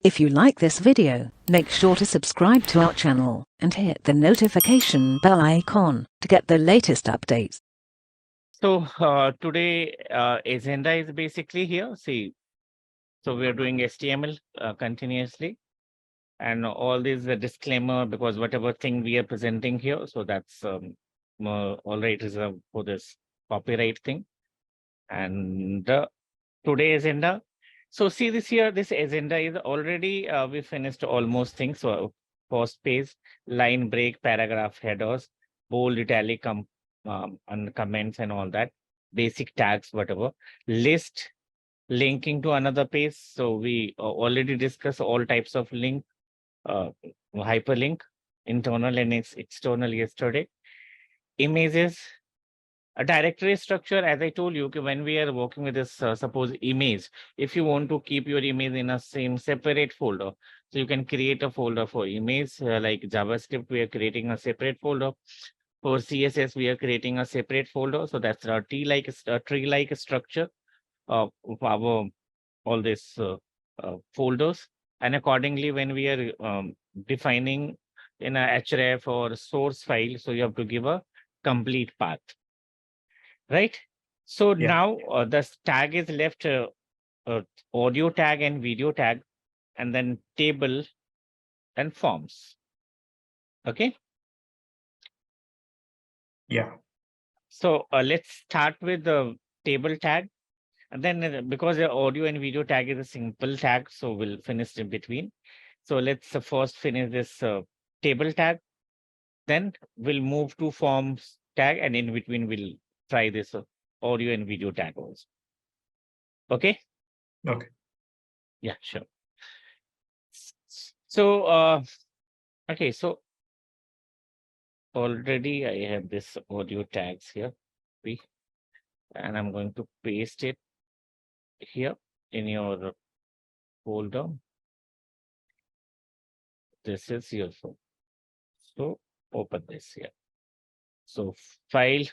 If you like this video, make sure to subscribe to our channel and hit the notification bell icon to get the latest updates. So today agenda is basically here. See, so we're doing HTML continuously, and all this disclaimer because whatever thing we are presenting here, so that's all right reserved for this copyright thing. And today agenda. So see this here, this agenda is already we finished almost things. So first page, line break, paragraph headers, bold, italic, and comments and all that, basic tags, whatever, list, linking to another page. So we already discussed all types of link, hyperlink, internal and external yesterday, images, a directory structure. As I told you, when we are working with this, suppose image, if you want to keep your image in a same separate folder, so you can create a folder for image, like JavaScript, we are creating a separate folder. For CSS, we are creating a separate folder. So that's a tree-like structure of our all these folders. And accordingly, when we are defining in a href or source file, so you have to give a complete path. Right. So now the tag is left audio tag and video tag, and then table and forms. Okay. Yeah. So let's start with the table tag. And then because the audio and video tag is a simple tag, so we'll finish in between. So let's first finish this table tag. Then we'll move to forms tag, and in between we'll try this audio and video tag also. Okay. Okay. Yeah, sure. So, okay, so already I have this audio tags here, and I'm going to paste it here in your folder. This is your folder. So open this here. So file,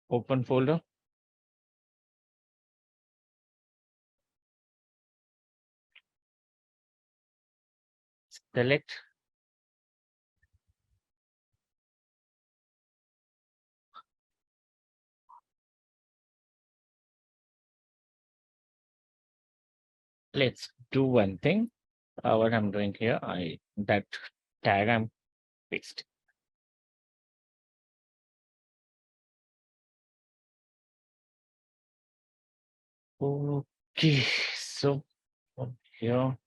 open folder. Select. Let's do one thing. What I'm doing here, that tag I'm pasting. Okay, so here.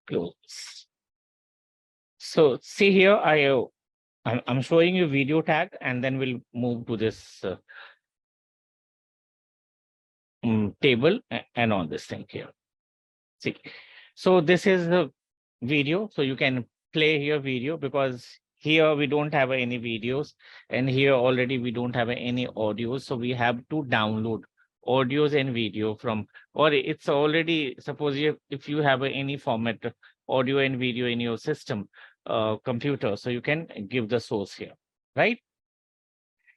Close. So see here, I'm showing you video tag, and then we'll move to this table and on this thing here. See, so this is the video. So you can play here video, because here we don't have any videos, and here already we don't have any audios. So we have to download audios and video from, or it's already, suppose if you have any format audio and video in your system, computer, so you can give the source here, right?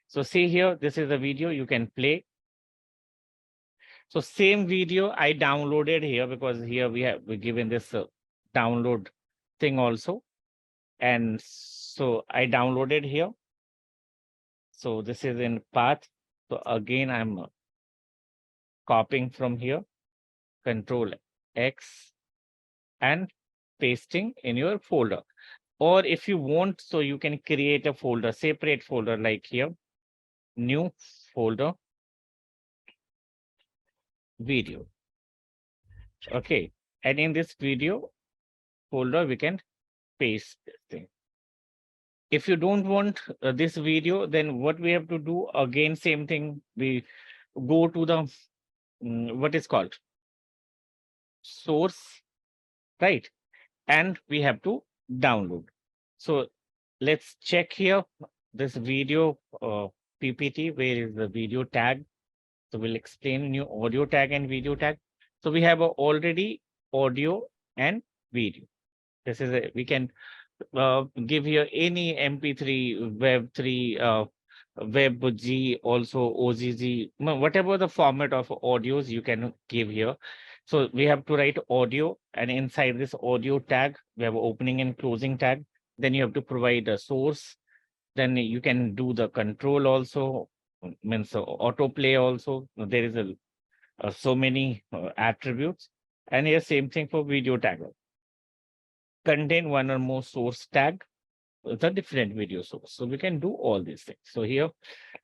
So see here, this is a video you can play. So same video I downloaded here, because here we given this download thing also. And so I downloaded here. So this is in path. So again, I'm copying from here, Control X, and pasting in your folder. Or if you want, so you can create a folder, separate folder, like here, new folder, video. Okay. And in this video folder, we can paste this thing. If you don't want this video, then what we have to do, again, same thing, we go to the what is called source, right? And we have to download. So let's check here this video PPT. Where is the video tag? So we'll explain new audio tag and video tag. So we have already audio and video. This is we can give here any MP3, Web3 WebG, also OGG, whatever the format of audios you can give here. So we have to write audio, and inside this audio tag, we have opening and closing tag. Then you have to provide a source. Then you can do the control also, means autoplay also. There is so many attributes. And here same thing for video tag. Contain one or more source tag with a different video source. So we can do all these things. So here,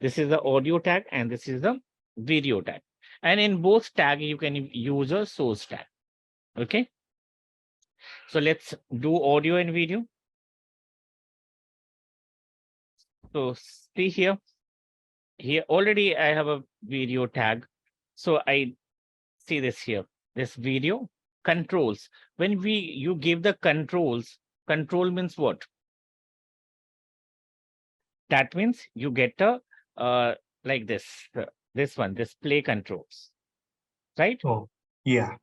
this is the audio tag and this is the video tag. And in both tag, you can use a source tag. Okay. So let's do audio and video. So see here, already I have a video tag. So I see this here, this video controls. When you give the controls, control means what? That means you get a like this one, this play controls, right? Oh, yeah.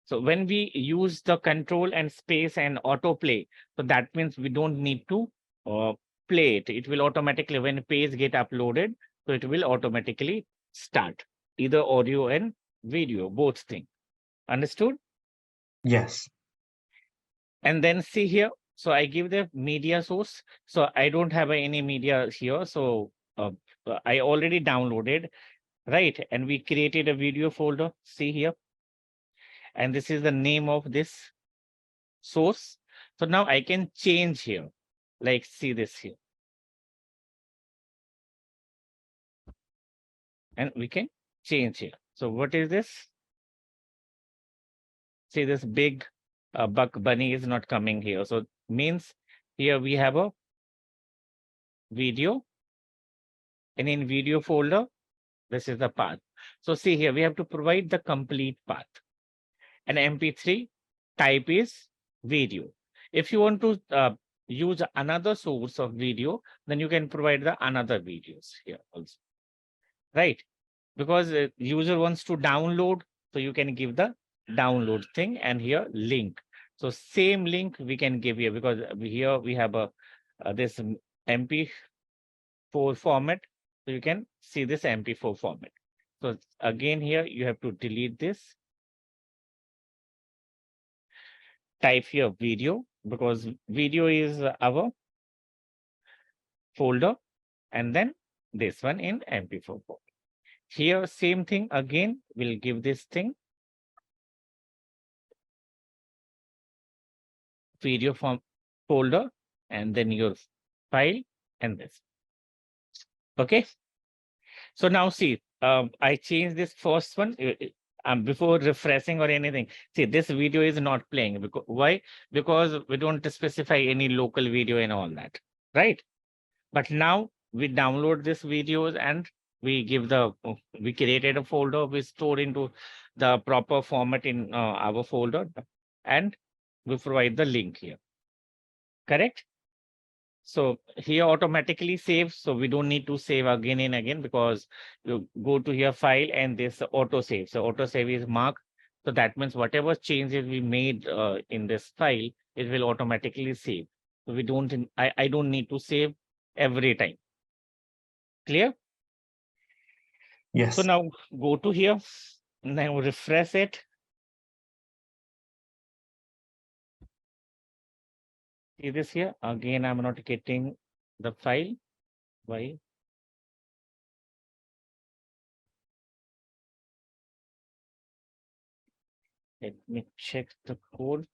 So when we use the control and space and autoplay, so that means we don't need to play it. It will automatically, when page get uploaded, so it will automatically start either audio and video, both things. Understood? Yes. And then see here, so I give the media source. So I don't have any media here. So I already downloaded, right? And we created a video folder, see here. And this is the name of this source. So now I can change here, like see this here. And we can change here. So what is this? See, this big buck bunny is not coming here. So means here we have a video, and in video folder, this is the path. So see here, we have to provide the complete path. An MP3 type is video. If you want to use another source of video, then you can provide the another videos here also, right? Because user wants to download, so you can give the download thing, and here link. So same link we can give here, because here we have a this MP4 format. So you can see this MP4 format. So again, here you have to delete this. Type here video, because video is our folder, and then this one in MP4 format. Here, same thing again, we'll give this thing video form folder, and then your file and this. Okay. So now see, I changed this first one before refreshing or anything. See, this video is not playing. Because, why? Because we don't specify any local video and all that, right? But now we download this videos and we give we created a folder, we store into the proper format in our folder, and we provide the link here. Correct? So here automatically saves. So we don't need to save again and again, because you go to your file and this auto save. So auto save is marked. So that means whatever changes we made in this file, it will automatically save. So we don't, I don't need to save every time. Clear? Yes. So now go to here, now refresh it. See this here, again, I'm not getting the file. Why? Let me check the code.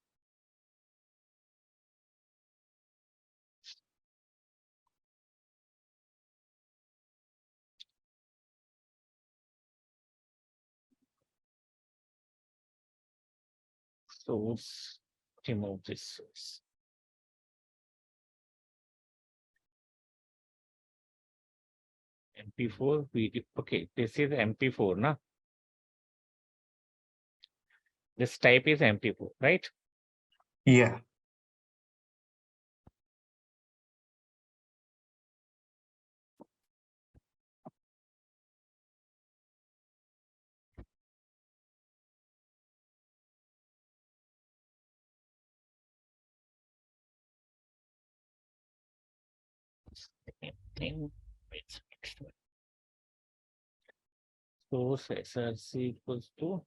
Source, remove this source. MP4 video. Okay, this is MP4, na? This type is MP4, right? Yeah. Thing. Wait, next one. Source src equals to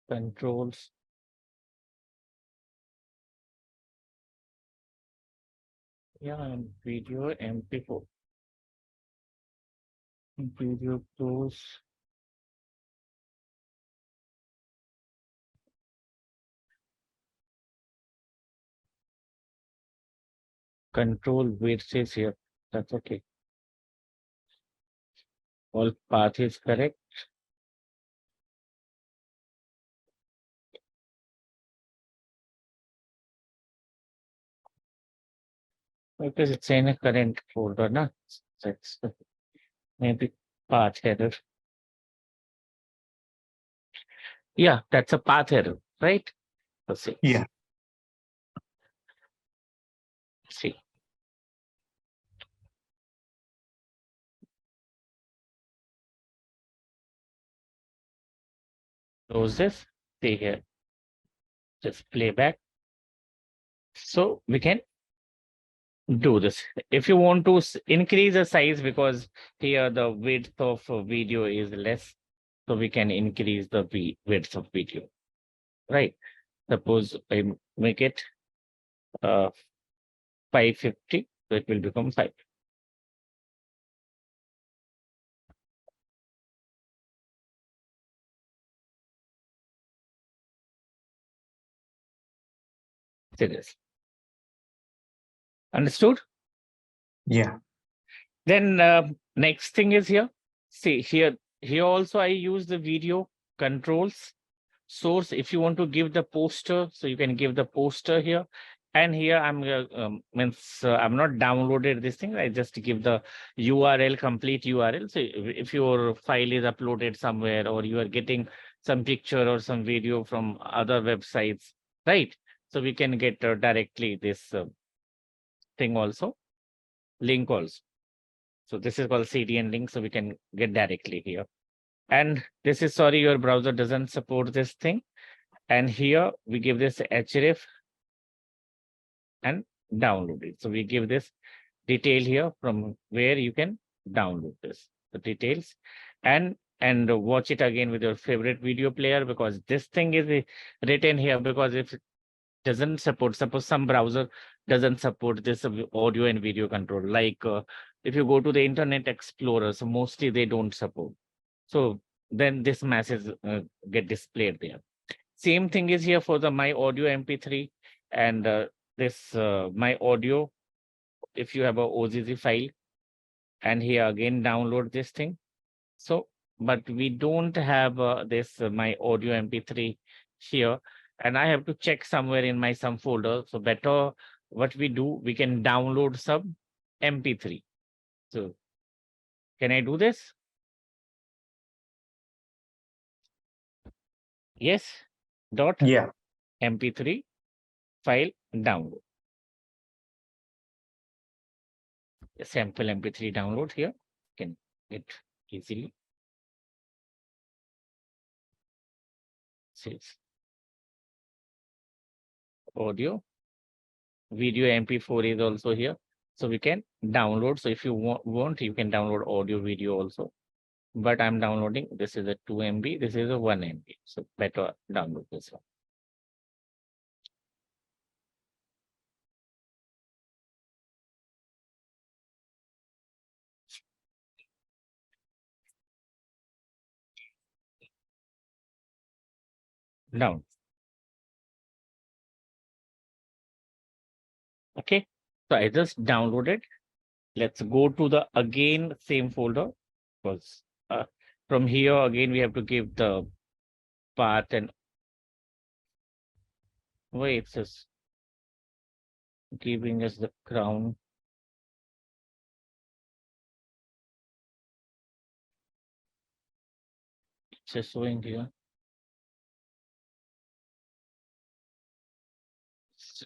controls and video mp4 video close control width is here. That's okay. All path is correct. Because it's in a current folder, na? That's maybe path error. Yeah, that's a path error, right? Let's see. Yeah. See. Close this. See here. Just playback. So we can do this. If you want to increase the size, because here the width of a video is less, so we can increase the width of video, right? Suppose I make it 550, so it will become 5. See this. Understood? Yeah. Then next thing is here. See here also I use the video controls source. If you want to give the poster, so you can give the poster here. And here I'm I'm not downloaded this thing. I just give the URL, complete URL. So if your file is uploaded somewhere, or you are getting some picture or some video from other websites, right? So we can get directly this thing also, link also. So this is called CDN link. So we can get directly here. And this is, sorry, your browser doesn't support this thing. And here we give this href and download it. So we give this detail here from where you can download this, the details, and watch it again with your favorite video player, because this thing is written here because if it doesn't support, suppose some browser doesn't support this audio and video control, like if you go to the Internet Explorer, so mostly they don't support. So then this message get displayed there. Same thing is here for the my audio mp3 and this my audio. If you have a OZZ file, and here again download this thing. So, but we don't have this my audio mp3 here, and I have to check somewhere in my some folder. So better what we do, we can download some mp3. So can I do this? Yes. Dot Yeah. mp3 file download. A sample mp3 download here. Can get easily. Says audio, video mp4 is also here. So we can download. So if you want, you can download audio, video also. But I'm downloading. This is a 2 MB. This is a 1 MB. So better download this one. Down. Okay. So I just downloaded. Let's go to the again same folder, because from here again we have to give the path and wait, it's just giving us the crown. It's just showing here.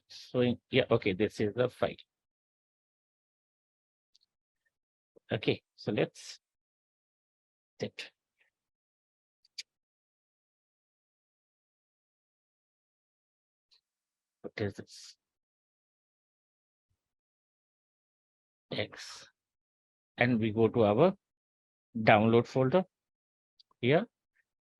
Showing, yeah, okay, this is the file. Okay, so let's set. What is this? X, and we go to our download folder here.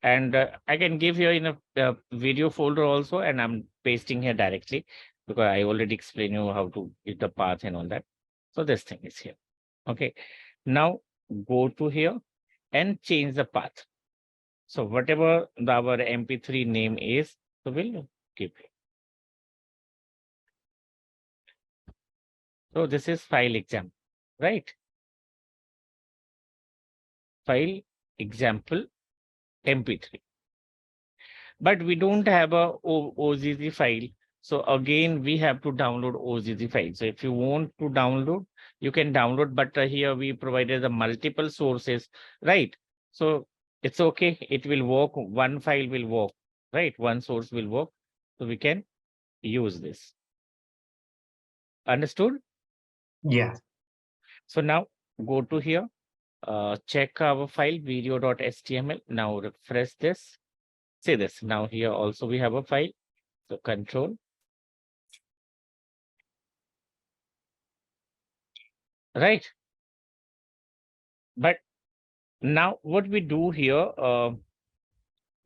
And I can give here in a video folder also, and I'm pasting here directly because I already explained you how to get the path and all that. So this thing is here. Okay. Now go to here and change the path. So whatever our MP3 name is, so we'll keep it. So this is file example, right? File example MP3. But we don't have a OZZ file. So again, we have to download OZZ file. So if you want to download, you can download, but here we provided the multiple sources, right? So it's okay. It will work. One file will work, right? One source will work. So we can use this. Understood? Yeah. So now go to here, check our file video.html. Now refresh this. See this. Now here also we have a file. So control. Right. But now what we do here,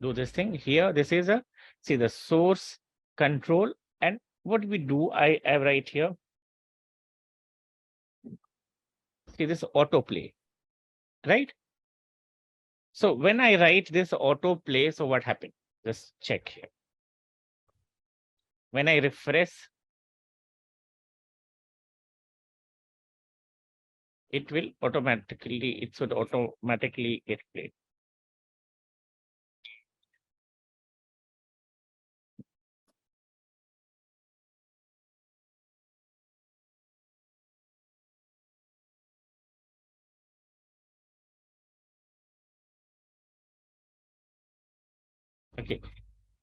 do this thing here. This is a, see the source control. And what we do, I write here. See this autoplay, right? So when I write this autoplay, so what happened? Just check here. When I refresh, it will automatically, it should automatically get played. Okay.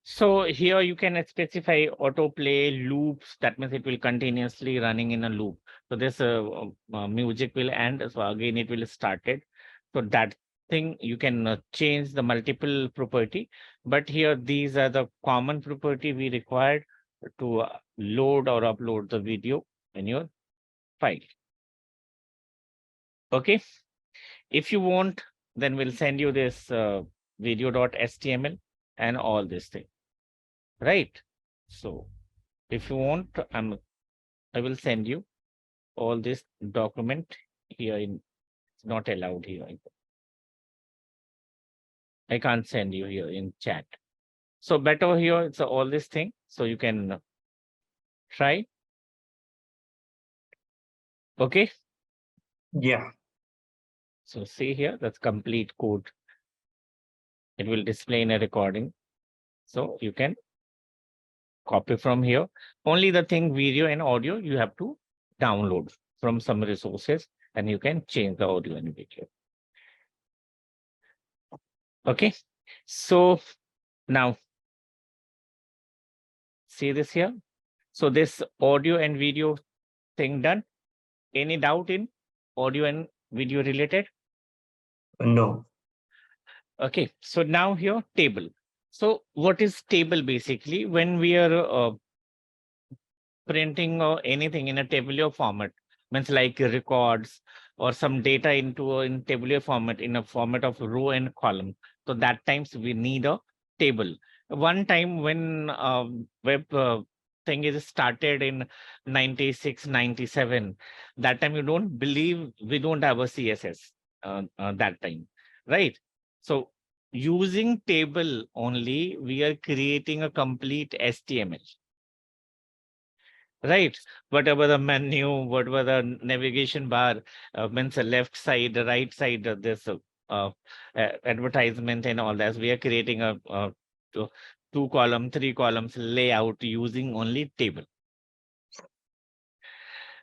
So here you can specify autoplay loops. That means it will continuously running in a loop. So this music will end. So again, it will start it. So that thing you can change the multiple property. But here, these are the common property we required to load or upload the video in your file. Okay. If you want, then we'll send you this video.html and all this thing. Right. So if you want, I will send you all this document here in, it's not allowed here. I can't send you here in chat. So better here, it's all this thing. So you can try. Okay. Yeah. So see here, that's complete code. It will display in a recording. So you can copy from here. Only the thing video and audio you have to download from some resources, and you can change the audio and video. Okay. So now see this here. So this audio and video thing done. Any doubt in audio and video related? No. Okay. So now here table. So what is table basically? When we are printing or anything in a tabular format, means like records or some data into in tabular format, in a format of row and column. So that times we need a table. One time when web thing is started in 96, 97, that time you don't believe we don't have a CSS that time, right? So using table only, we are creating a complete HTML. Right. Whatever the menu, whatever the navigation bar, means the left side, the right side of this advertisement and all that. We are creating a two column, three columns layout using only table.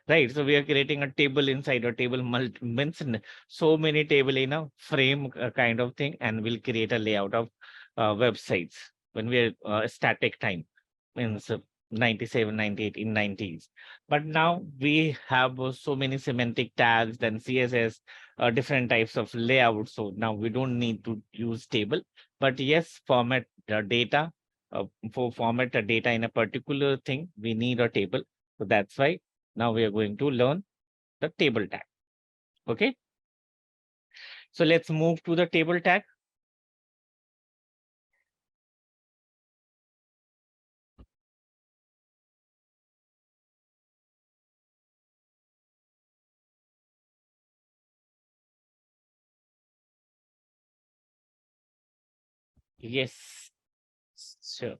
Right. So we are creating a table inside a table, means so many table in a frame kind of thing, and we'll create a layout of websites when we are static time, means 97, 98 in 90s. But now we have so many semantic tags, then CSS, different types of layouts. So now we don't need to use table, but yes, format the data. For format the data in a particular thing, we need a table. So that's why now we are going to learn the table tag. Okay. So let's move to the table tag. Yes, sure.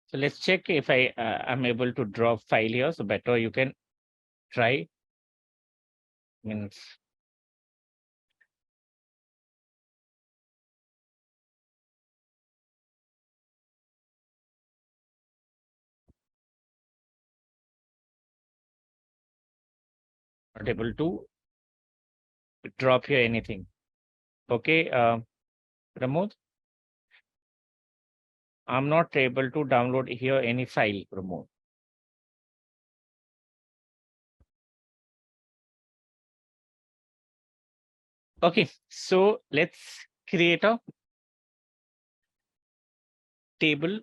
So let's check if I am able to draw file here. So better you can try. Means not able to drop here anything. Okay, Pramod, I'm not able to download here any file, Pramod. Okay, so let's create a table.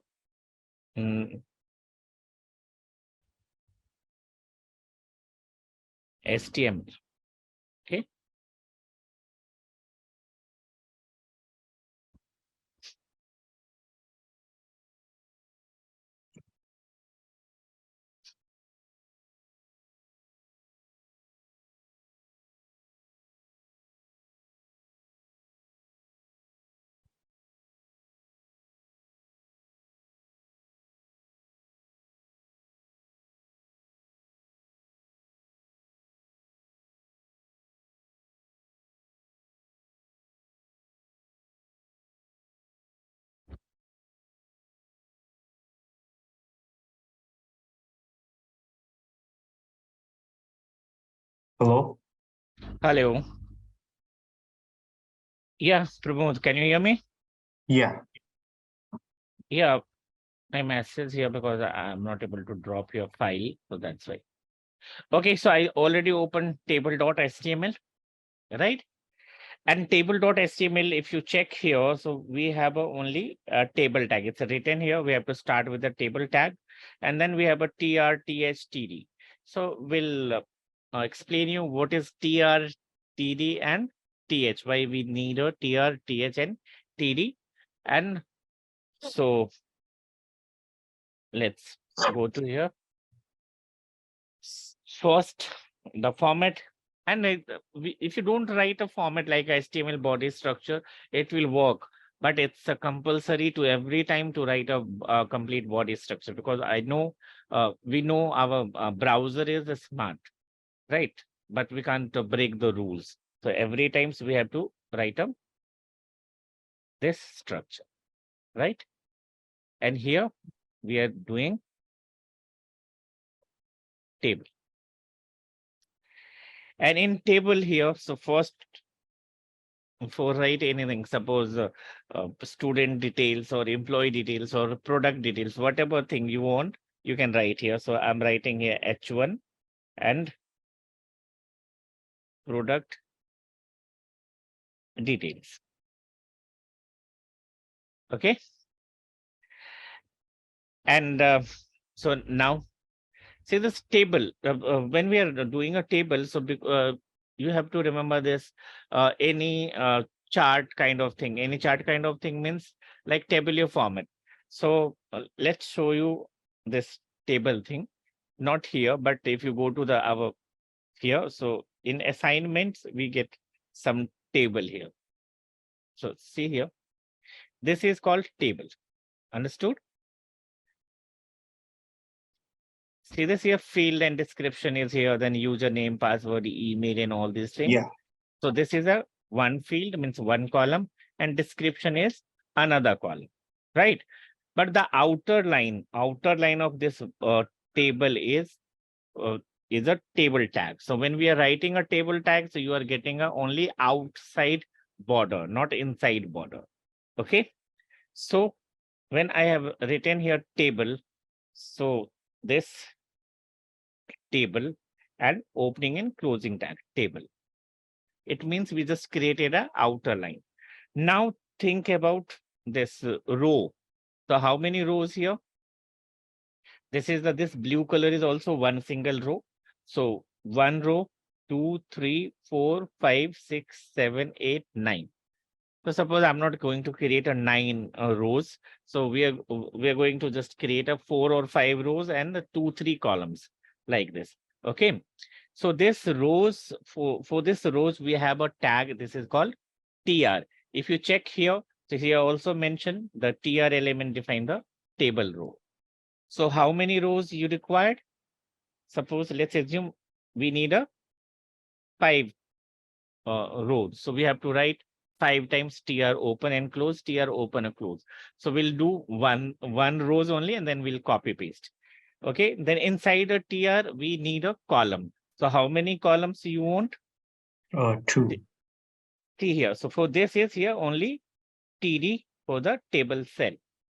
HTML. Okay. Hello? Hello. Yeah, Pramod, can you hear me? Yeah. Yeah, my message here because I'm not able to drop your file. So that's why. Okay, so I already opened table.html, right? And table.html, if you check here, so we have only a table tag. It's written here. We have to start with the table tag, and then we have a tr, th, td. So we'll explain you what is tr, td, and th. Why we need a tr, th, and td. And so let's go to here. First, the format. And if you don't write a format like HTML body structure, it will work. But it's compulsory to every time to write a complete body structure, because I know we know our browser is smart, right? But we can't break the rules. So every times we have to write a this structure, right? And here we are doing table. And in table here, so first, for write anything, suppose student details or employee details or product details, whatever thing you want, you can write here. So I'm writing here H1 and product details. Okay. And so now see this table, when we are doing a table, so you have to remember this, any chart kind of thing. Any chart kind of thing means like tabular format. So let's show you this table thing. Not here, but if you go to the our here, so in assignments, we get some table here. So see here, this is called table. Understood? See this here, field and description is here, then username, password, email, and all these things. Yeah. So this is a one field, means one column, and description is another column, right? But the outer line of this table is a table tag. So when we are writing a table tag, so you are getting a only outside border, not inside border. Okay. So when I have written here table, so this table and opening and closing tag table. It means we just created a outer line. Now think about this row. So how many rows here? This blue color is also one single row. So one row, 2, 3, 4, 5, 6, 7, 8, 9. So suppose I'm not going to create a 9 rows. So we are going to just create a 4 or 5 rows and 2, 3 columns like this. Okay. So this rows for this rows we have a tag. This is called TR. If you check here, so here also mentioned the TR element define the table row. So how many rows you required? Suppose let's assume we need a 5 rows. So we have to write 5 times tr open and close, tr open and close. So we'll do one rows only and then we'll copy paste. Okay, then inside a tr we need a column. So how many columns you want? 2. See here. So for this is here only td for the table cell.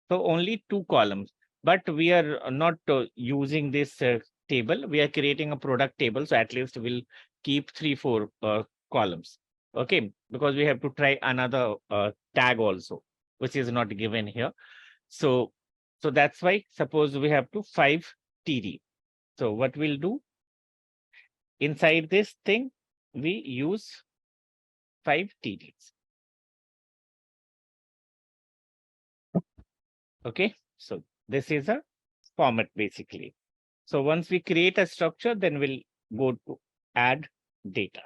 So only 2 columns, but we are not using this table. We are creating a product table. So at least we'll keep 3, 4 columns. Okay, because we have to try another tag also, which is not given here. So that's why suppose we have to 5 TD. So what we'll do inside this thing, we use 5 TDs. Okay, so this is a format basically. So once we create a structure, then we'll go to add data.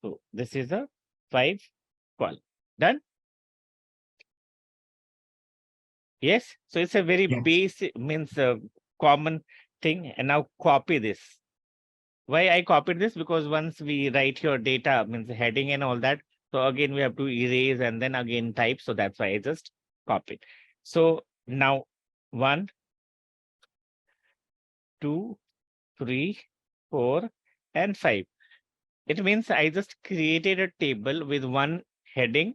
So this is a 5 column. Done? Yes. So it's a very basic, means a common thing. And now copy this. Why I copied this? Because once we write your data, means heading and all that. So again, we have to erase and then again type. So that's why I just copied. So now 1, 2, 3, 4, and 5. It means I just created a table with one heading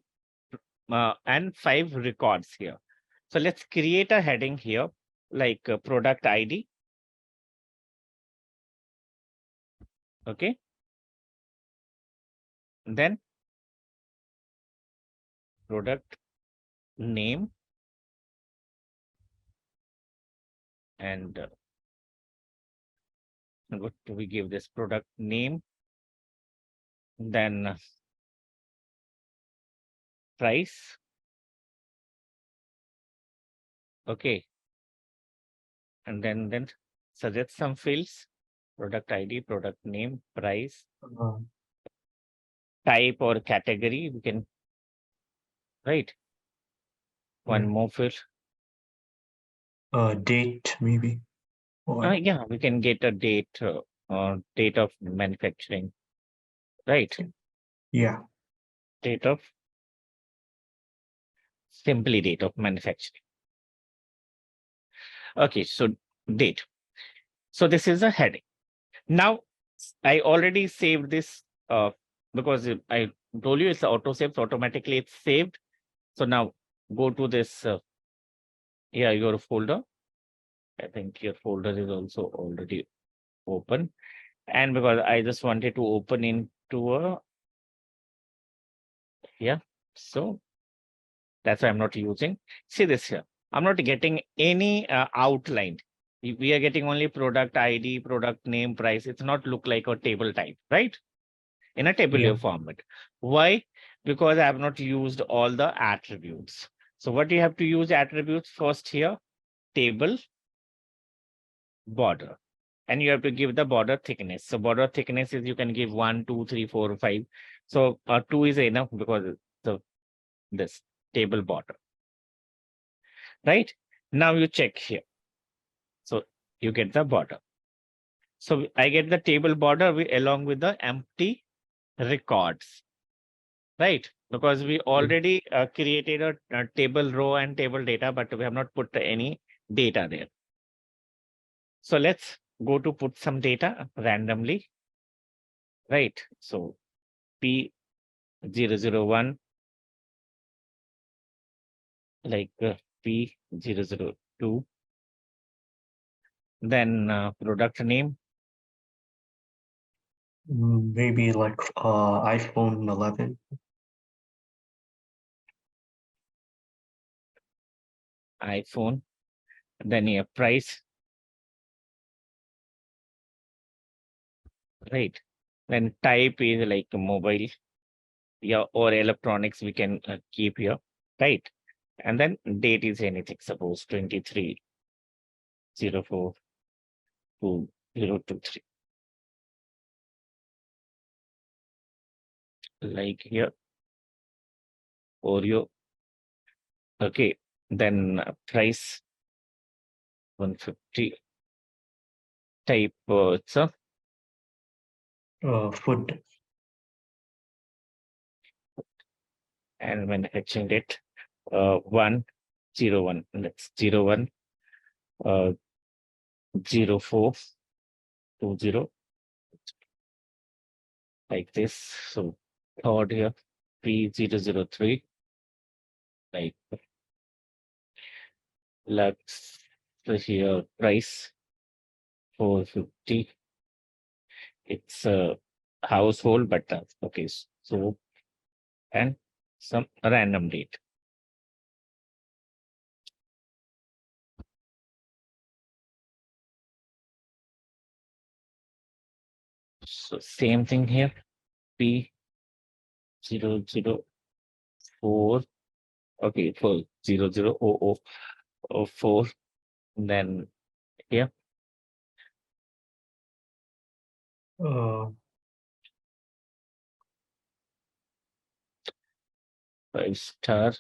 and 5 records here. So let's create a heading here like product ID. Okay. Then product name and what do we give this product name? Then price. Okay. And then suggest some fields, product ID, product name, price, type or category. We can write one more field. Date maybe. Yeah, we can get a date, date of manufacturing, right? Yeah. Date of simply date of manufacturing. Okay, so date. So this is a heading. Now I already saved this because I told you it's auto saved, automatically it's saved. So now go to this here, your folder. I think your folder is also already open. And because I just wanted to open into a, yeah, so that's why I'm not using. See this here. I'm not getting any outline. We are getting only product ID, product name, price. It's not look like a table type, right? In a tabular format. Why? Because I have not used all the attributes. So what you have to use attributes first here, table border. And you have to give the border thickness. So border thickness is you can give 1, 2, 3, 4, 5. So 2 is enough because the this table border. Right? Now you check here. So you get the border. So I get the table border along with the empty records. Right? Because we already created a table row and table data, but we have not put any data there. So let's go to put some data randomly. Right? So P001 like P002. Then product name. Maybe like iPhone 11. iPhone, then your price, right? Then type is like a mobile, yeah, or electronics we can keep here, right? And then date is anything, suppose 23/04/2023, like here, Oreo. Okay, then price 150, type it's a Food. and when fetching it 101, that's 01 uh 04/20, like this. So third here P003, like lux. So here price 450. It's a household, but okay. So and some random date. So same thing here. P004. Okay, for 000004. Then here Uh, 5-star.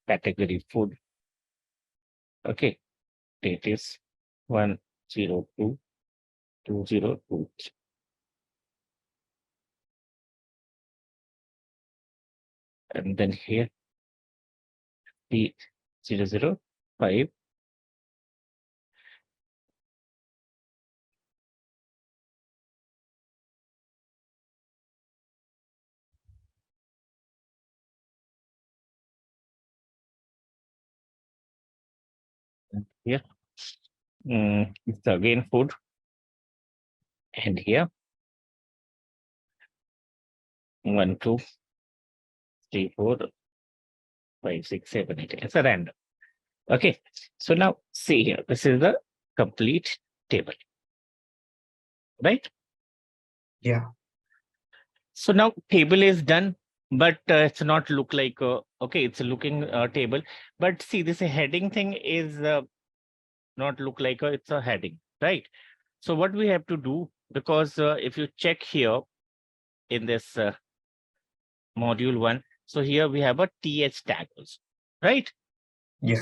Category food. Okay, date is 1/02/2023. And then here P005. And here it's again food. And here 1, 2, 3, 4, 5, 6, 7, 8. It's a random. Okay, so now see here. This is the complete table, right? yeah. So now table is done, but it's not look like okay. It's a looking table, but see this heading thing is not look like it's a heading, right? So what we have to do, because if you check here in this module 1, so here we have a th tag also, right? Yeah.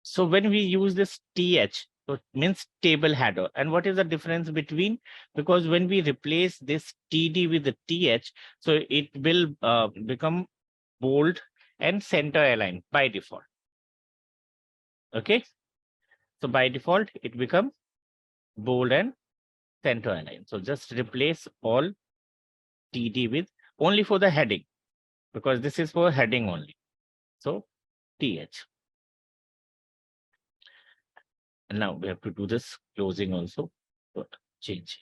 So when we use this th, so it means table header. And what is the difference between? Because when we replace this td with the th, so it will become bold and center aligned by default. Okay, so by default it becomes bold and center aligned. So just replace all td with only for the heading, because this is for heading only. So th. And now we have to do this closing also. But change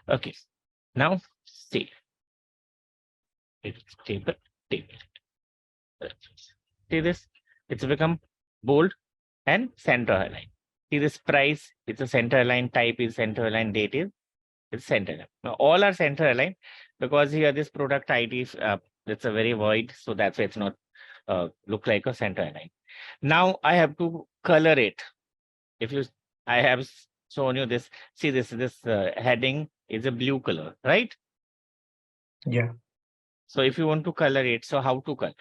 here. Okay, now see. It's table, table. See this? It's become bold and center align. See this price, it's a center align, type is center align, date is it's center align. Now all are center align because here this product ID is it's a very void, so that's why it's not look like a center align. Now I have to color it. If you, I have shown you this. See this heading is a blue color, right? Yeah. So if you want to color it, so how to color?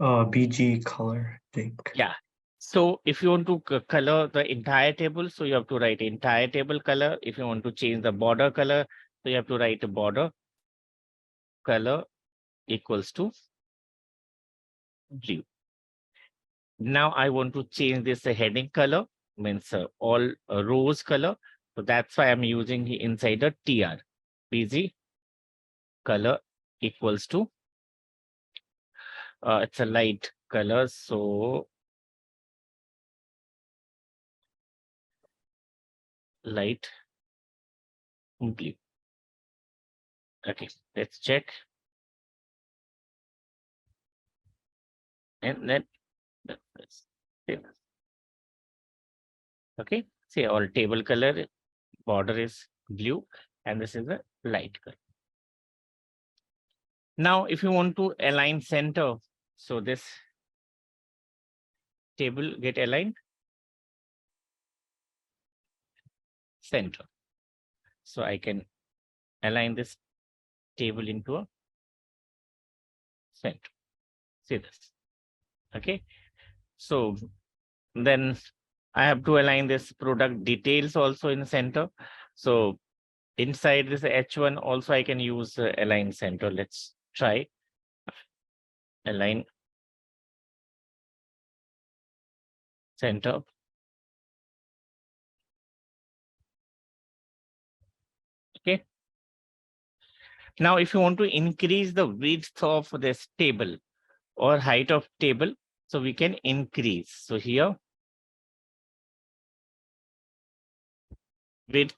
BG color, I think. Yeah. So if you want to color the entire table, so you have to write entire table color. If you want to change the border color, so you have to write a border color equals to blue. Now I want to change this heading color. means all rows color. So that's why I'm using inside the TR. BG color equals to, it's a light color. So light blue. Okay, let's check. And then let's save this. Okay, see all table color border is blue and this is a light color. Now, if you want to align center, so this table get aligned center. So I can align this table into a center. See this. Okay. So then I have to align this product details also in center. So inside this H1 also I can use align center. Let's try align center. Okay. Now, if you want to increase the width of this table or height of table, so we can increase. So here width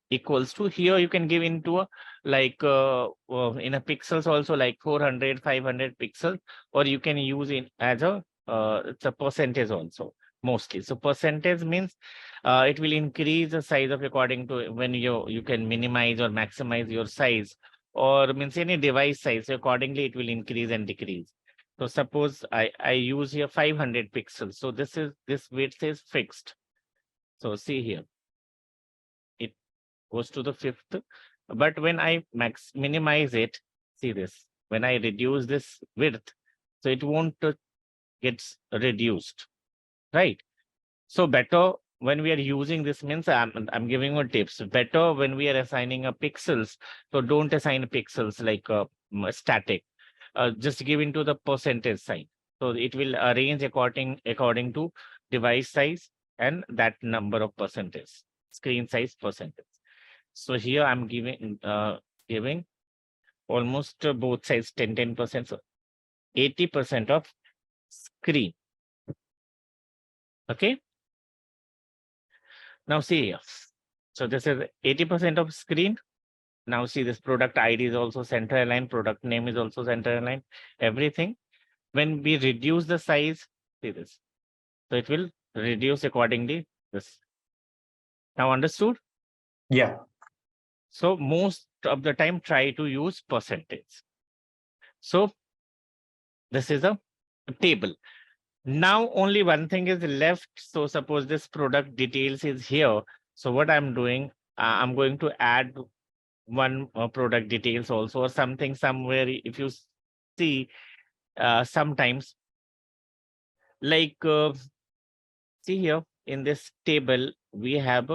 equals to, here you can give into a like in a pixels also like 400, 500 pixels, or you can use it as a it's a percentage also mostly. So percentage means it will increase the size of according to when you can minimize or maximize your size, or means any device size. So accordingly it will increase and decrease. So suppose I use here 500 pixels. So this width is fixed. So see here, it goes to the fifth. But when I minimize it, see this, when I reduce this width, so it won't get reduced, right? So better when we are using this means I'm giving you tips. Better when we are assigning a pixels. So don't assign pixels like static. Just give into the percentage sign. So it will arrange according to device size and that number of percentage, screen size percentage. So here I'm giving almost both sides 10%. So 80% of screen. Okay. Now see here. So this is 80% of screen. Now see this product ID is also center aligned, product name is also center aligned, everything. When we reduce the size, see this. So it will reduce accordingly this. Now understood? Yeah. So most of the time try to use percentage. So this is a table. Now only one thing is left. So suppose this product details is here. So what I'm doing, I'm going to add one product details also, or something somewhere. If you see sometimes like see here in this table we have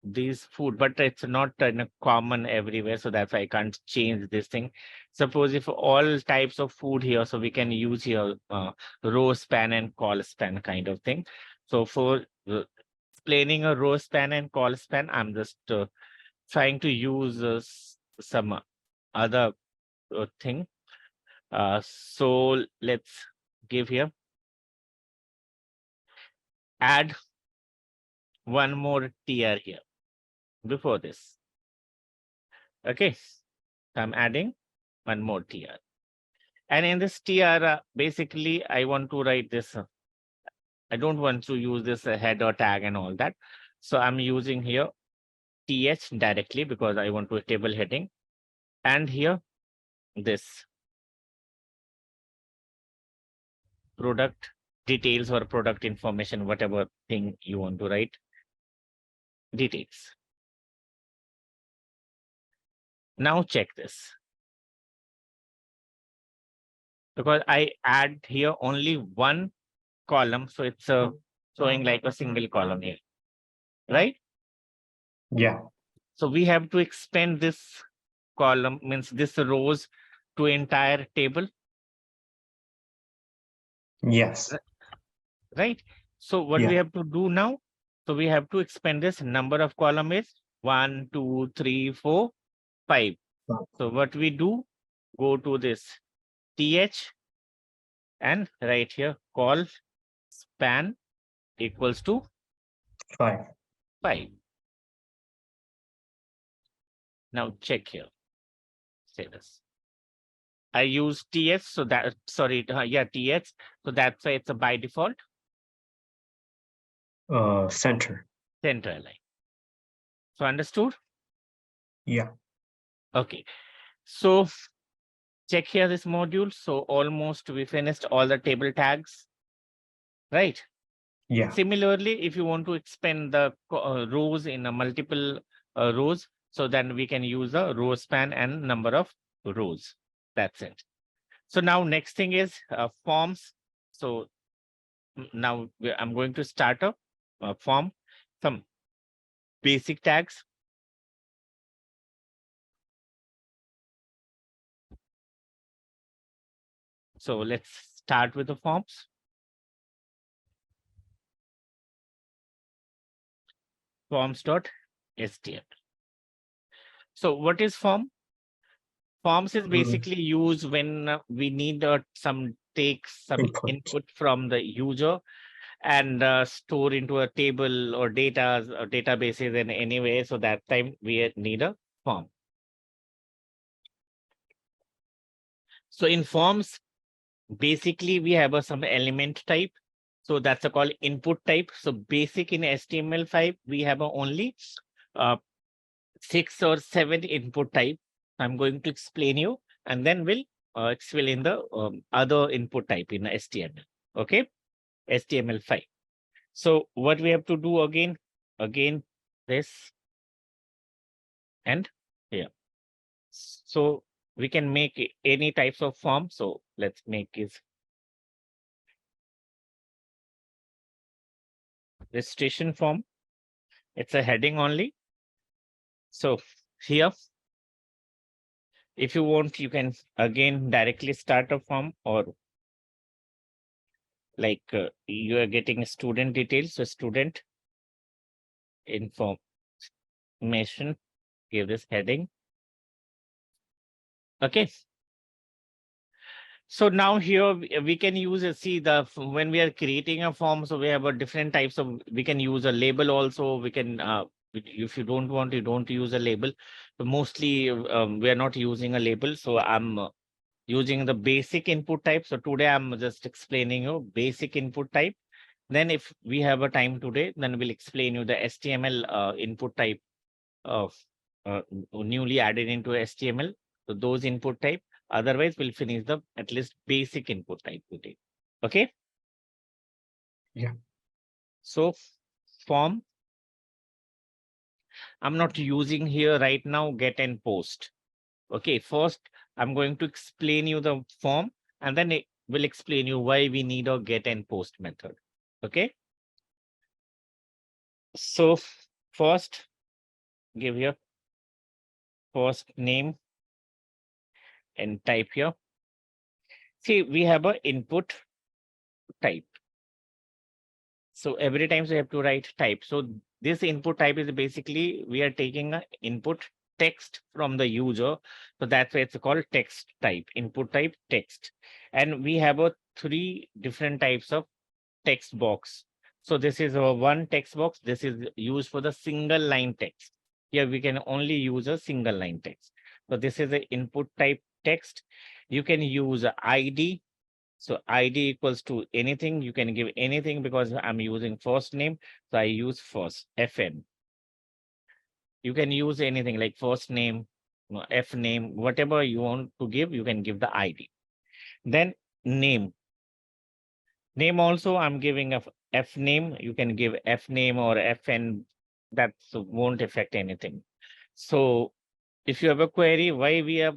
these food, but it's not in a common everywhere, so that's why I can't change this thing. Suppose if all types of food here, so we can use here row span and call span kind of thing. So for explaining a row span and call span, I'm just trying to use some other thing. So let's give here, add one more tier here before this. Okay, so I'm adding one more tier. And in this tier, basically, I want to write this. I don't want to use this header tag and all that. So I'm using here th directly because I want to a table heading. And here, this product details or product information, whatever thing you want to write, details. Now check this. Because I add here only one column, so it's showing like a single column here, right? Yeah. So we have to expand this column, means this rows, to entire table, Yes. right? So what we Yeah. have to do now? So we have to expand this number of column is 1, 2, 3, 4, 5. So what we do, go to this th and right here call span equals to 5. 5. Now check here. Say this. I use th, so that sorry, yeah, th. So that's why it's a by default Center. center align. So understood? Yeah. Okay. So check here this module. So almost we finished all the table tags, right? Yeah. Similarly, if you want to expand the rows in a multiple rows, so then we can use a row span and number of rows. That's it. So now next thing is forms. So now I'm going to start a form, some basic tags. So let's start with the forms. Forms.html. So what is form? Forms is basically used when we need some input from the user and store into a table or data or databases in any way. So that time we need a form. So in forms, basically we have some element type. So that's a called input type. So basic in HTML5, we have only 6 or 7 input type. I'm going to explain you and then we'll explain the other input type in HTML. Okay, HTML5. So what we have to do again this and here. So we can make any types of form. So let's make is registration form. It's a heading only. So here, if you want, you can again directly start a form or like you are getting student details. So student information, give this heading. Okay. So now here we can use see when we are creating a form, so we have a different types of, we can use a label also. We can if you don't want, you don't use a label. But mostly we are not using a label. So I'm using the basic input type. So today I'm just explaining you basic input type. Then if we have a time today, then we'll explain you the HTML input type of newly added into HTML. So those input type. Otherwise, we'll finish the at least basic input type today. Okay. Yeah. So form. I'm not using here right now get and post. Okay. First, I'm going to explain you the form and then it will explain you why we need a get and post method. Okay. So first, give here first name and type here. See, we have a input type. So every time we have to write type. So this input type is basically we are taking a input text from the user. So that's why it's called text type, input type text. And we have a 3 different types of text box. So this is a one text box. This is used for the single line text. Here we can only use a single line text. So this is the input type text. You can use ID. So ID equals to anything. You can give anything because I'm using first name. So I use first FN. You can use anything like first name, F name, whatever you want to give, you can give the ID. Then name. Name also I'm giving a F name. You can give F name or FN. That won't affect anything. So if you have a query why we are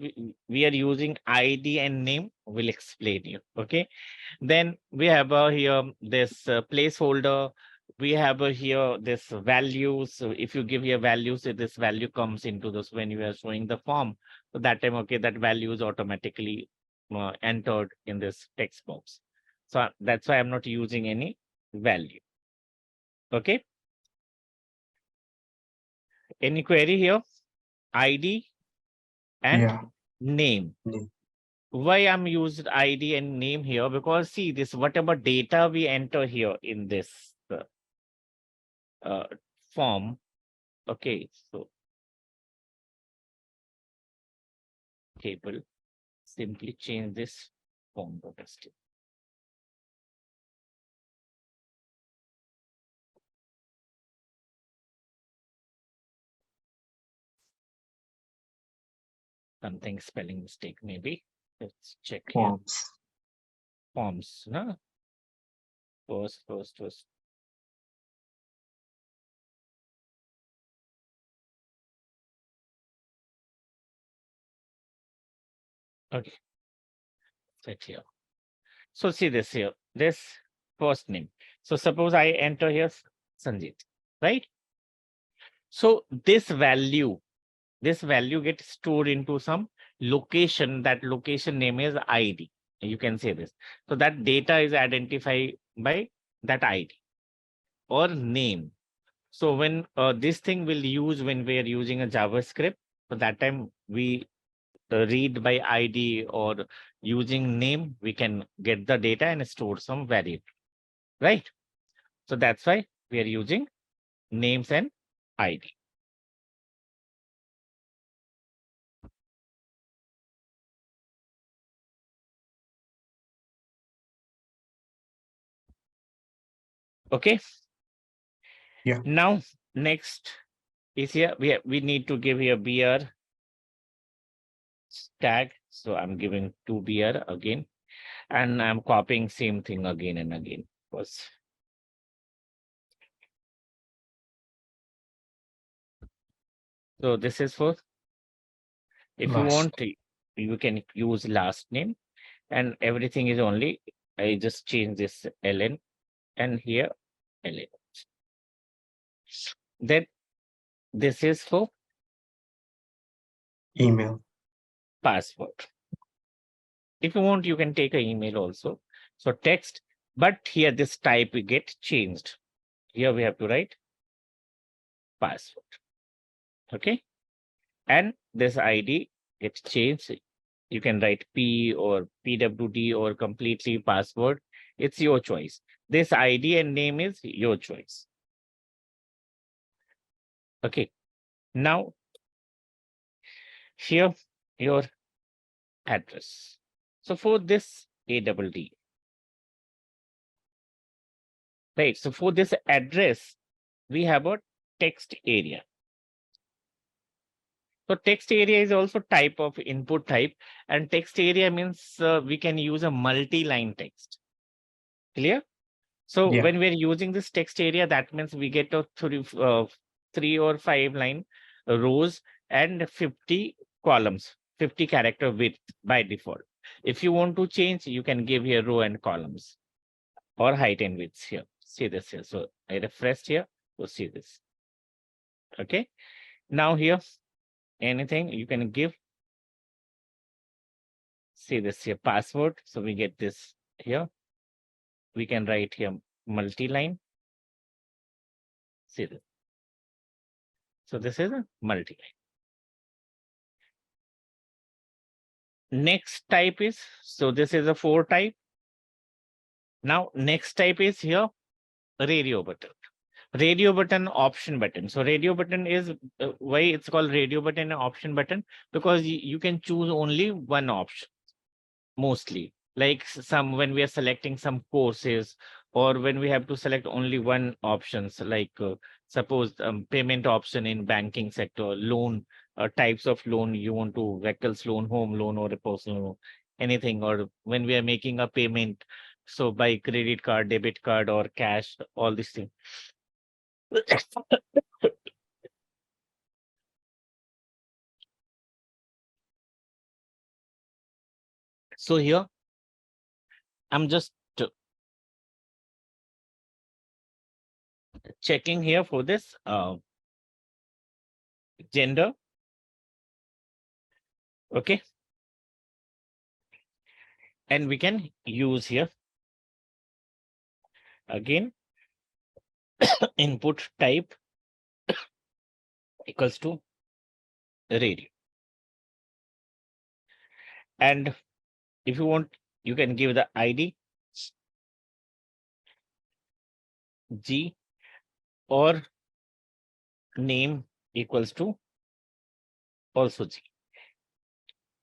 using ID and name, we'll explain you. Okay. Then we have here this placeholder. We have here this values. So if you give here values, this value comes into this when you are showing the form. So that time, okay, that value is automatically entered in this text box. So that's why I'm not using any value. Okay. Any query here? ID and Yeah. name. Name. Why I'm used ID and name here? Because see this, whatever data we enter here in this uh, form. Okay, so table, simply change this form to test it. Something spelling mistake maybe. Let's check here. Forms. Forms, no? First. Okay, set here. So see this here, this first name. So suppose I enter here Sanjit, right? So this value gets stored into some location. That location name is ID. You can say this. So that data is identified by that ID or name. So when this thing will use when we are using a JavaScript, so that time we read by ID or using name, we can get the data and store some variable, right? So that's why we are using names and ID. Okay. Yeah. Now next is here we need to give here BR tag. So I'm giving 2BR again, and I'm copying same thing again and again. Because so this is for if you Last. want you can use last name, and everything is only I just change this LN and here LN. Then this is for Email. password. If you want, you can take an email also. So text, but here this type we get changed. Here we have to write password. Okay. And this ID gets changed. You can write P or PWD or completely password. It's your choice. This ID and name is your choice. Okay. Now, here your address. So for this ADD, right? So for this address, we have a text area. So text area is also type of input type, and text area means we can use a multi-line text. Clear? So Yeah. when we're using this text area, that means we get a 3 or 5 line rows and 50 columns, 50 character width by default. If you want to change, you can give here row and columns or height and width here. See this here. So I refreshed here to see this. Okay. Now here, anything you can give. See this here password. So we get this here. We can write here multi-line. See this. So this is a multi-line. Next type is, so this is a 4 type. Now next type is here radio button. Radio button, option button. So radio button is why it's called radio button and option button, because you can choose only one option mostly. Like some when we are selecting some courses, or when we have to select only one options, like suppose payment option in banking sector, loan types of loan you want to, vehicles loan, home loan, or a personal loan, anything, or when we are making a payment, so by credit card, debit card, or cash, all these things. So here I'm just checking here for this gender. Okay. And we can use here again input type equals to radio. And if you want, you can give the ID G or name equals to also G.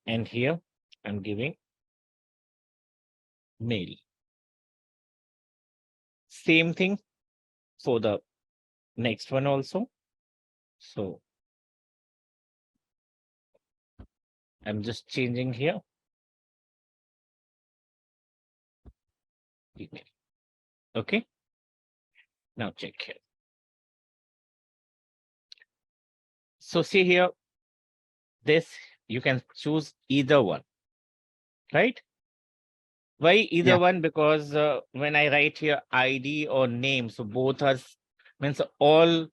And here I'm giving male. Same thing for the next one also. So I'm just changing here. Female. Okay. Now check here. So see here, this you can choose either one, right? Why either Yeah. one? Because when I write here ID or name, so both are means all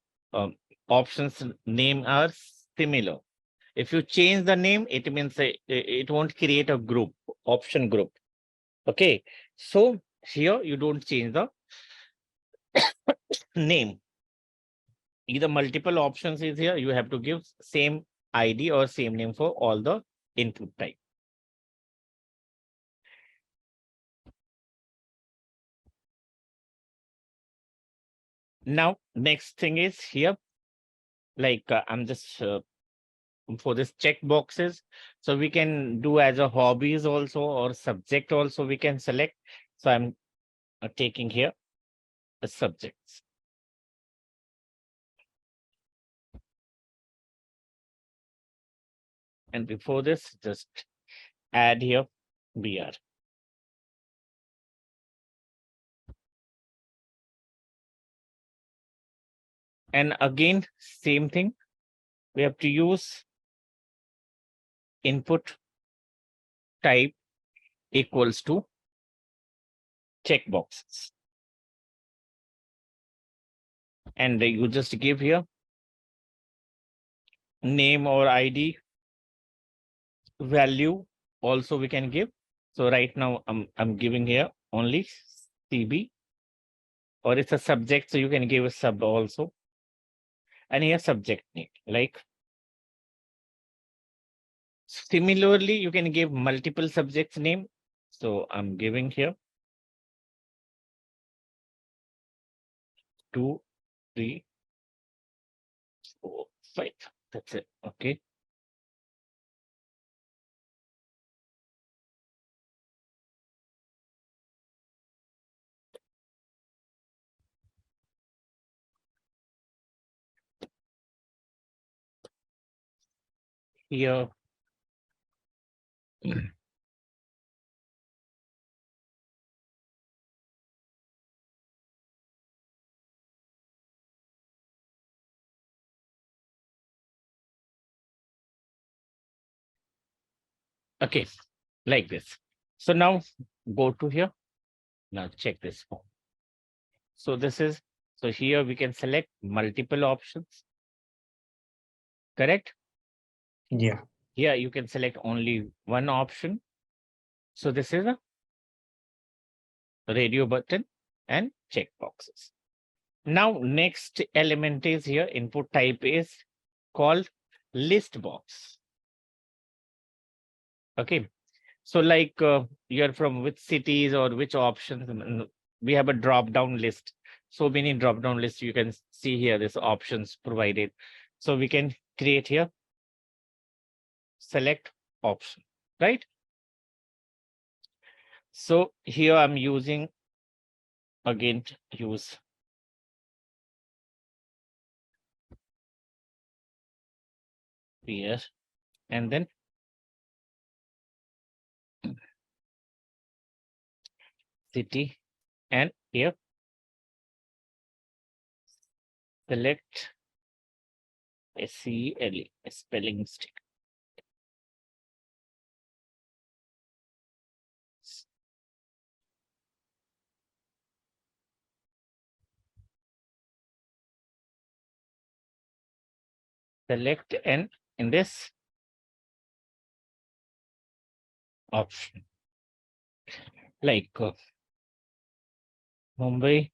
options name are similar. If you change the name, it means it won't create a group, option group. Okay. So here you don't change the name. Either multiple options is here, you have to give same ID or same name for all the input type. Now, next thing is here, like I'm just for this check boxes. So we can do as a hobbies also or subject also we can select. So I'm taking here the subjects. And before this, just add here BR. And again, same thing. We have to use input type equals to checkboxes. And you just give here name or ID value also we can give. So right now I'm giving here only CB, or it's a subject, so you can give a sub also. And here subject name, like similarly you can give multiple subjects name. So I'm giving here 2, 3, 4, 5. That's it. Okay. Here okay, like this. So now go to here. Now check this form. So this is, so here we can select multiple options. Correct? Yeah. Here you can select only one option. So this is a radio button and check boxes. Now next element is here, input type is called list box. Okay. So like you're from which cities or which options, we have a drop down list. So many drop down lists you can see here, this options provided. So we can create here, select option, right? So here I'm using, again, use here and then city, and here select SCLE, spelling mistake. Select and in this option, like Mumbai.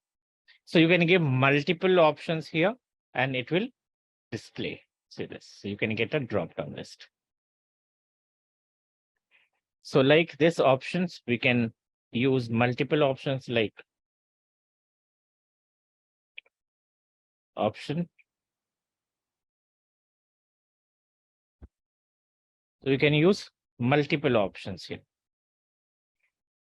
So you can give multiple options here and it will display. See this. So you can get a drop down list. So like this options, we can use multiple options like option. So you can use multiple options here.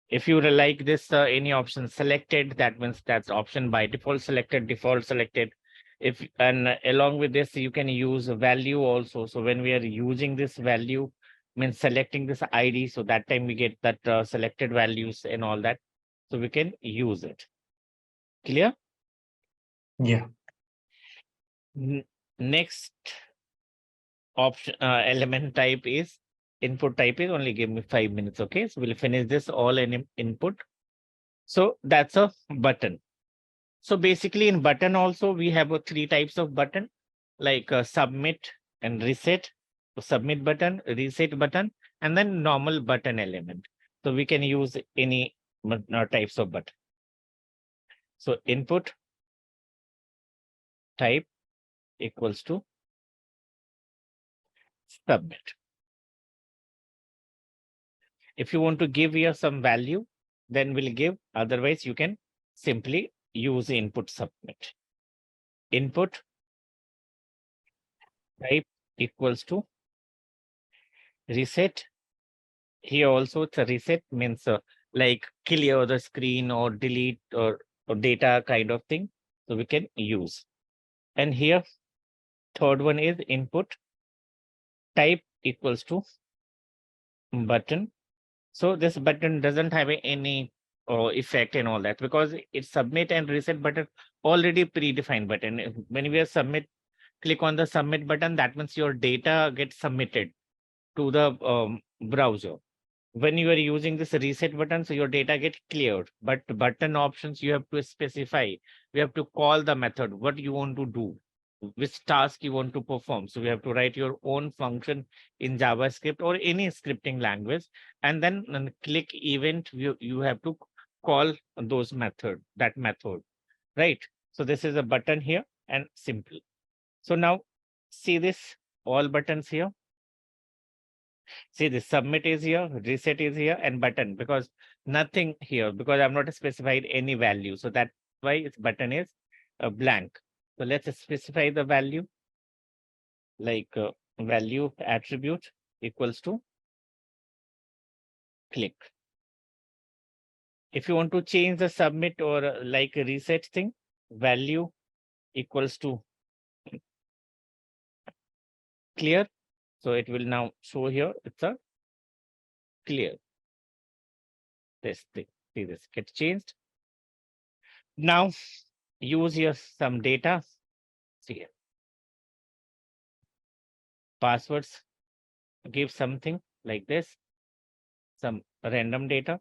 If you like this, any option selected, that means that's option by default selected. If and along with this, you can use a value also. So when we are using this value, means selecting this ID, so that time we get that selected values and all that. So we can use it. Clear? Yeah. Next option element type is input type is only give me 5 minutes. Okay, so we'll finish this all in input. So that's a button. So basically in button also we have 3 types of button like submit and reset. So submit button, reset button, and then normal button element. So we can use any types of button. So input type equals to submit. If you want to give here some value, then we'll give. Otherwise, you can simply use input submit. Input type equals to reset. Here also it's a reset means like clear the screen or delete or data kind of thing. So we can use. And here, third one is input type equals to button. So this button doesn't have any effect and all that because it's submit and reset button already predefined button. When we are submit, click on the submit button, that means your data gets submitted to the browser. When you are using this reset button, so your data get cleared. But button options, you have to specify. We have to call the method, what you want to do, which task you want to perform. So we have to write your own function in JavaScript or any scripting language. And then click event, you have to call those method, that method, right? So this is a button here and simple. So now see this, all buttons here. See this submit is here, reset is here, and button because nothing here because I've not specified any value. So that's why its button is blank. So let's specify the value like value attribute equals to click. If you want to change the submit or like a reset thing, value equals to clear. So it will now show here, it's a clear. This thing, see this get changed. Now use here some data. See here. Passwords, give something like this, some random data,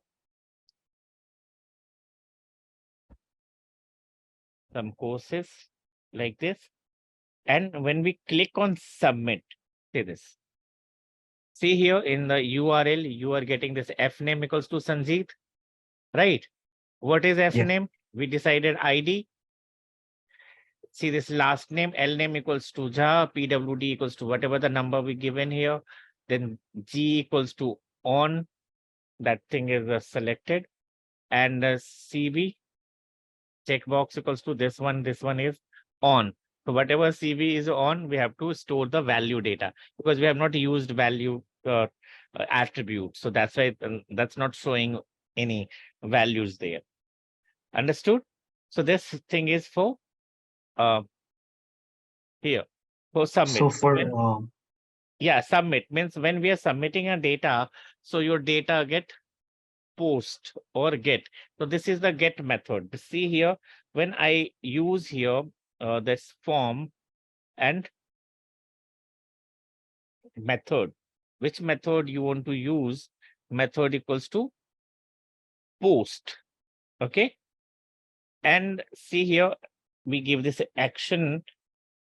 some courses like this. And when we click on submit, see this. See here in the URL, you are getting this F name equals to Sanjeet, right? What is F name? We decided ID. See this last name, L name equals to Jha, PWD equals to whatever the number we given here. Then G equals to on, that thing is selected. And CB checkbox equals to this one is on. So whatever CV is on, we have to store the value data because we have not used value attribute. So that's why that's not showing any values there. Understood? So this thing is for here for submit. So for yeah, submit means when we are submitting a data, so your data get post or get. So this is the get method. See here, when I use here this form and method, which method you want to use? Method equals to post. Okay. And see here, we give this action.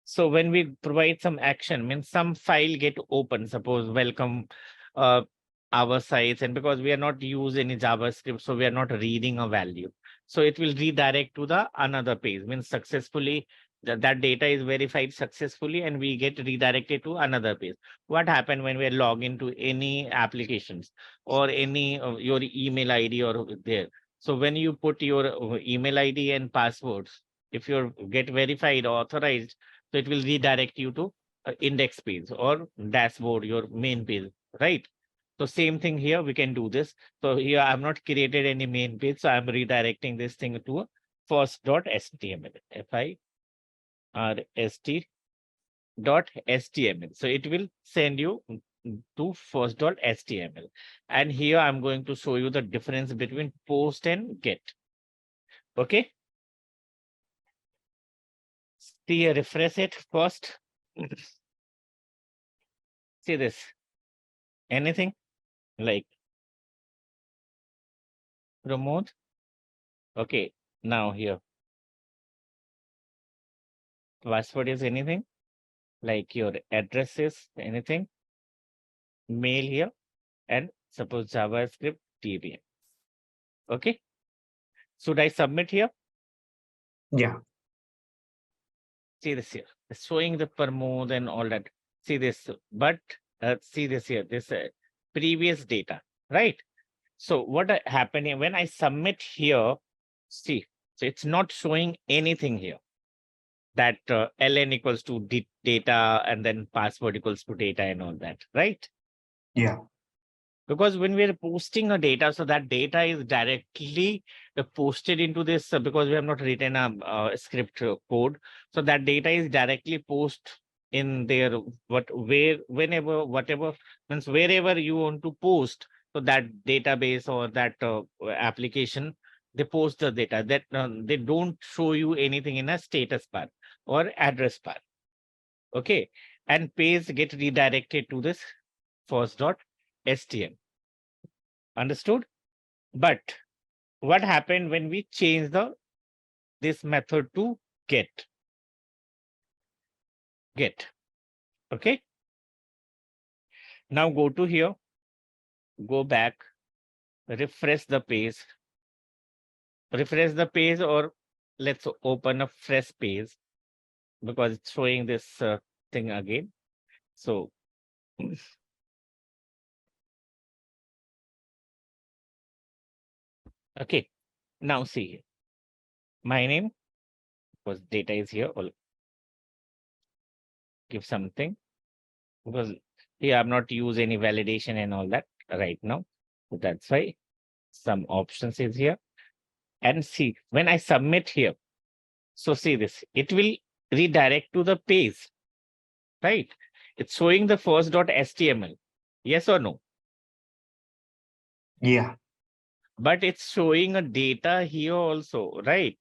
So when we provide some action, means some file get open, suppose welcome our sites, and because we are not use any JavaScript, so we are not reading a value. So it will redirect to the another page, means successfully that data is verified successfully and we get redirected to another page. What happened when we log into any applications or any your email ID or there? So when you put your email ID and passwords, if you get verified or authorized, so it will redirect you to index page or dashboard, your main page, right? So same thing here, we can do this. So here I've not created any main page, so I'm redirecting this thing to a first.html. first.html. So it will send you to first.html. And here I'm going to show you the difference between post and get. Okay. See, refresh it first. See this. Anything like promote. Okay. Now here. Password is anything like your address is anything. Mail here and suppose JavaScript DBM. Okay. Should I submit here? Yeah. See this here. It's showing the promote and all that. See this, but see this here, this previous data, right? So what happened here, when I submit here, see, so it's not showing anything here. That ln equals to data and then password equals to data and all that, right? Yeah. Because when we're posting a data, so that data is directly posted into this because we have not written a script code. So that data is directly post in there, whenever, whatever, means wherever you want to post. So that database or that application, they post the data that they don't show you anything in a status bar or address bar. Okay. And page get redirected to this first.html. Understood? But what happened when we change this method to get? Okay. Now go to here, go back, refresh the page, or let's open a fresh page because it's showing this thing again. So okay, now see my name, because data is here. I'll give something because here I'm not use any validation and all that right now. So that's why some options is here. And see, when I submit here, so see this, it will redirect to the page, right? It's showing the first.html. Yes or no? Yeah. But it's showing a data here also, right?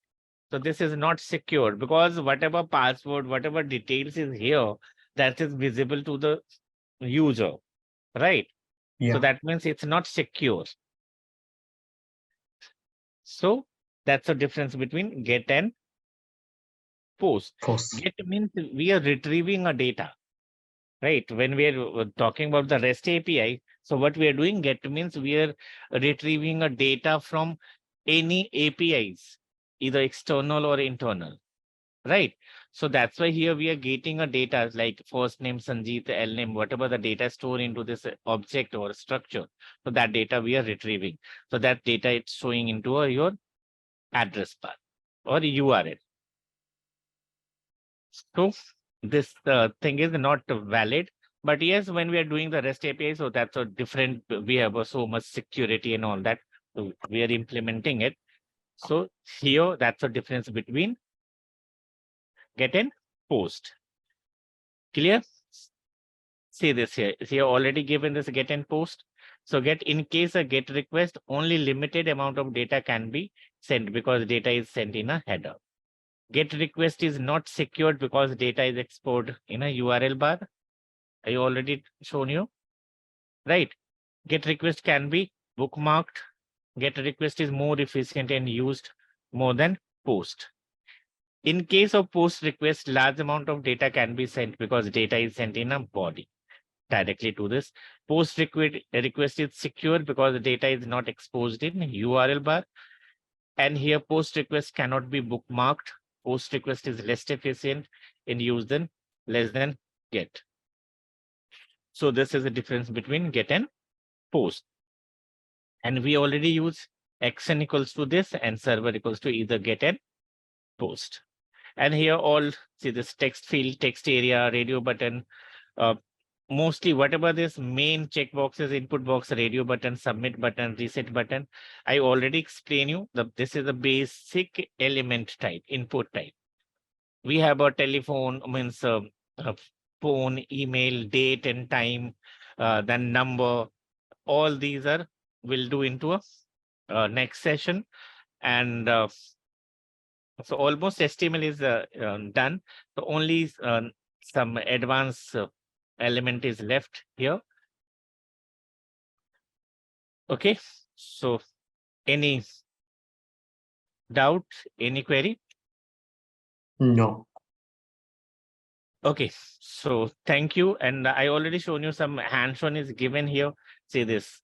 So this is not secure because whatever password, whatever details is here, that is visible to the user, right? Yeah. So that means it's not secure. So that's the difference between get and post. Post. Get means we are retrieving a data, right? When we are talking about the REST API, so what we are doing, get means we are retrieving a data from any APIs, either external or internal, right? So that's why here we are getting a data like first name, Sanjeet, L name, whatever the data stored into this object or structure. So that data we are retrieving. So that data it's showing into your address bar or URL. So this thing is not valid. But yes, when we are doing the REST API, so that's a different, we have so much security and all that. So we are implementing it. So here, that's a difference between get and post. Clear? See this here. Is here already given this get and post. So get, in case a get request, only limited amount of data can be sent because data is sent in a header. Get request is not secured because data is exported in a URL bar. I already shown you, right? Get request can be bookmarked. Get request is more efficient and used more than post. In case of post request, large amount of data can be sent because data is sent in a body directly to this. Post request is secure because the data is not exposed in URL bar. And here post request cannot be bookmarked. Post request is less efficient in use than less than get. So this is the difference between get and post. And we already use action equals to this and server equals to either get and post. And here all, see this text field, text area, radio button, mostly whatever this main checkboxes, input box, radio button, submit button, reset button, I already explained you that this is a basic element type, input type. We have a telephone, means phone, email, date and time, then number, all these are, we'll do into a next session. And so almost HTML is done. So only some advanced element is left here. Okay, so any doubt, any query? No. Okay, so thank you. And I already shown you some hands-on is given here. See this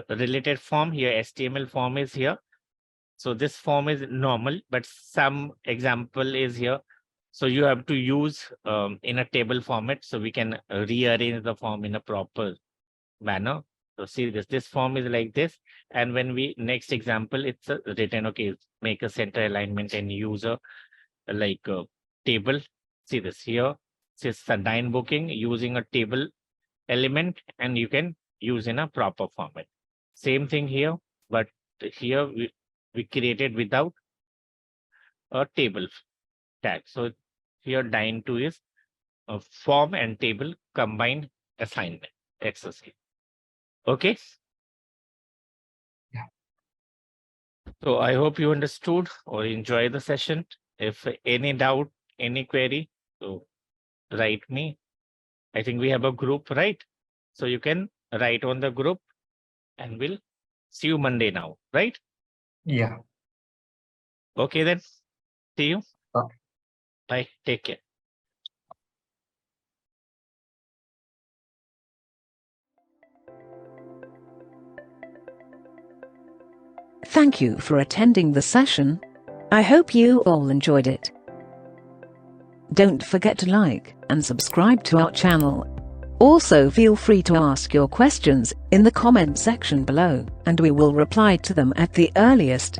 related form here, HTML form is here. So this form is normal, but some example is here. So you have to use in a table format, so we can rearrange the form in a proper manner. So see this form is like this. And when we next example, it's written, okay, make a center alignment and user like a table. See this here, it's a dine booking using a table element, and you can use in a proper format. Same thing here, but here we created without a table tag. So here dine 2 is a form and table combined assignment exercise. Okay. Yeah. So I hope you understood or enjoy the session. If any doubt, any query, so write me. I think we have a group, right? So you can write on the group and we'll see you Monday now, right? Yeah. Okay then. See you. Okay. Bye. Take care. Thank you for attending the session. I hope you all enjoyed it. Don't forget to like and subscribe to our channel. Also feel free to ask your questions in the comment section below, and we will reply to them at the earliest.